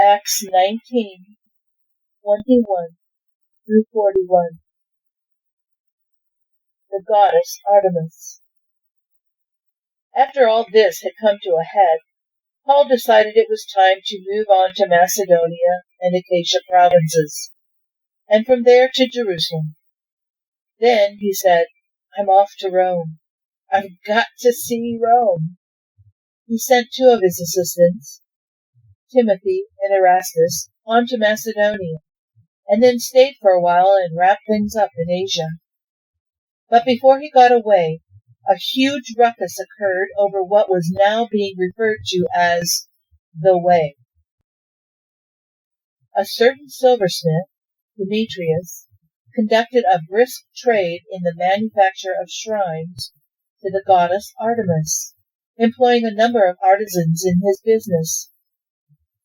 Acts 19:21 through 41. The goddess Artemis. After all this had come to a head, Paul decided it was time to move on to Macedonia and Achaia provinces, and from there to Jerusalem. Then he said, "I'm off to Rome. I've got to see Rome." He sent two of his assistants, Timothy and Erastus, on to Macedonia, and then stayed for a while and wrapped things up in Asia. But before he got away, a huge ruckus occurred over what was now being referred to as the Way. A certain silversmith, Demetrius, conducted a brisk trade in the manufacture of shrines to the goddess Artemis, employing a number of artisans in his business.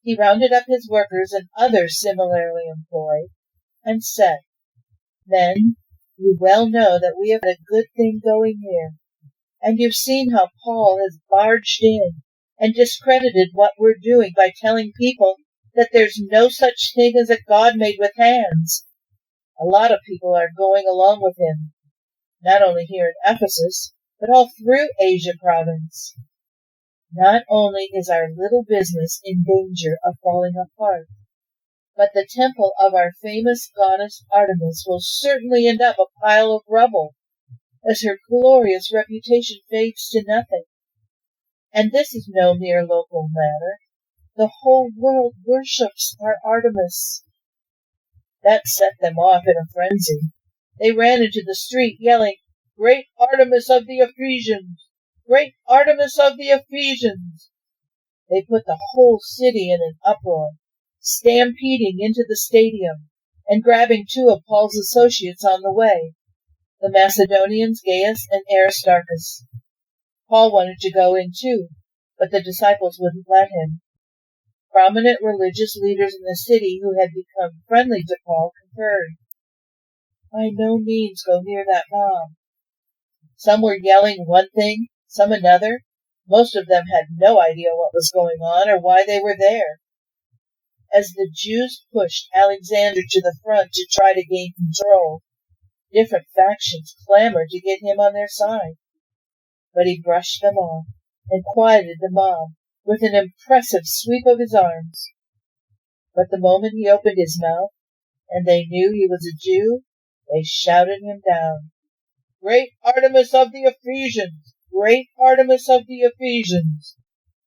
He rounded up his workers and others similarly employed, and said, "Men, you well know that we have a good thing going here, and you've seen how Paul has barged in and discredited what we're doing by telling people that there's no such thing as a God made with hands. A lot of people are going along with him, not only here in Ephesus, but all through Asia province. Not only is our little business in danger of falling apart, but the temple of our famous goddess Artemis will certainly end up a pile of rubble, as her glorious reputation fades to nothing. And this is no mere local matter. The whole world worships our Artemis." That set them off in a frenzy. They ran into the street yelling, "Great Artemis of the Ephesians! Great Artemis of the Ephesians!" They put the whole city in an uproar, stampeding into the stadium and grabbing two of Paul's associates on the way, the Macedonians Gaius and Aristarchus. Paul wanted to go in too, but the disciples wouldn't let him. Prominent religious leaders in the city who had become friendly to Paul concurred. "By no means go near that mob." Some were yelling one thing, some another. Most of them had no idea what was going on or why they were there. As the Jews pushed Alexander to the front to try to gain control, different factions clamored to get him on their side. But he brushed them off and quieted the mob with an impressive sweep of his arms. But the moment he opened his mouth, and they knew he was a Jew, they shouted him down. "Great Artemis of the Ephesians! Great Artemis of the Ephesians!"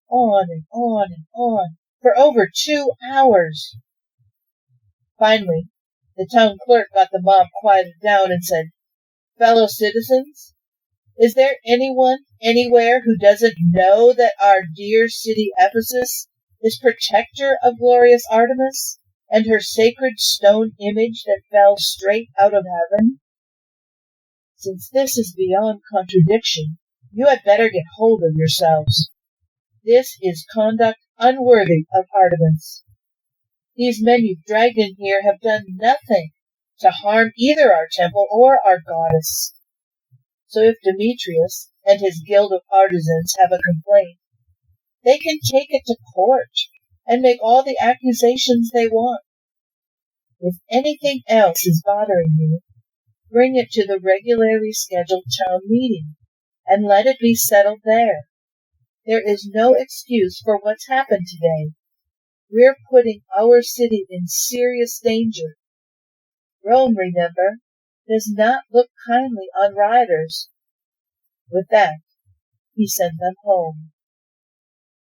On and on and on, for over 2 hours. Finally, the town clerk got the mob quieted down and said, "Fellow citizens, is there anyone anywhere who doesn't know that our dear city Ephesus is protector of glorious Artemis and her sacred stone image that fell straight out of heaven? Since this is beyond contradiction, you had better get hold of yourselves. This is conduct unworthy of Artemis. These men you've dragged in here have done nothing to harm either our temple or our goddess. So if Demetrius and his guild of artisans have a complaint, they can take it to court and make all the accusations they want. If anything else is bothering you, bring it to the regularly scheduled town meeting and let it be settled there. There is no excuse for what's happened today. We're putting our city in serious danger. Rome, remember, does not look kindly on rioters." With that, he sent them home.